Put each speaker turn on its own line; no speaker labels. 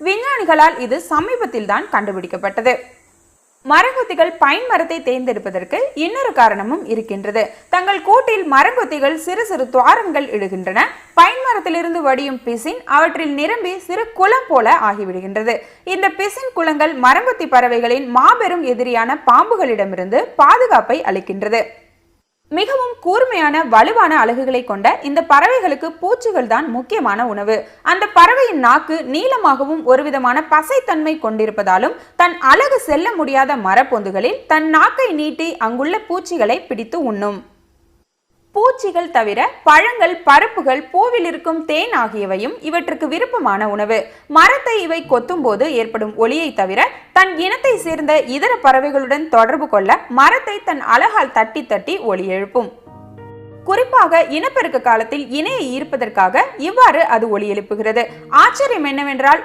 விஞ்ஞானிகளால் இது சமீபத்தில் தான் கண்டுபிடிக்கப்பட்டது. மரங்கொத்திகள் பைன் மரத்தை தேர்ந்தெடுப்பதற்கு இன்னொரு காரணமும் இருக்கின்றது. தங்கள் கூட்டில் மரங்கொத்திகள் சிறு சிறு துவாரங்கள் இடுகின்றன. பைன் மரத்திலிருந்து வடியும் பிசின் அவற்றில் நிரம்பி சிறு குளம் போல ஆகிவிடுகின்றது. இந்த பிசின் குளங்கள் மரங்கொத்தி பறவைகளின் மாபெரும் எதிரியான பாம்புகளிடமிருந்து பாதுகாப்பை அளிக்கின்றது. மிகவும் கூர்மையான வலுவான அலகுகளை கொண்ட இந்த பறவைகளுக்கு பூச்சிகள் தான் முக்கியமான உணவு. அந்த பறவையின் நாக்கு நீளமாகவும் ஒருவிதமான பசைத்தன்மை கொண்டிருப்பதாலும் தன் அலகு செல்ல முடியாத மரப்பொந்துகளில் தன் நாக்கை நீட்டி அங்குள்ள பூச்சிகளை பிடித்து உண்ணும். பூச்சிகள் தவிர பழங்கள், பருப்புகள், பூவில் இருக்கும் தேன் ஆகியவையும் இவற்றுக்கு விருப்பமான உணவு. மரத்தை இவை கொத்தும் போது ஏற்படும் ஒலியை தவிர தன் இனத்தை சேர்ந்த இதர பறவைகளுடன் தொடர்பு கொள்ள மரத்தை தன் அலகால் தட்டி தட்டி ஒலி எழுப்பும். குறிப்பாக இனப்பெருக்க காலத்தில் இணையை ஈர்ப்பதற்காக இவ்வாறு அது ஒலி எழுப்புகிறது. ஆச்சரியம் என்னவென்றால்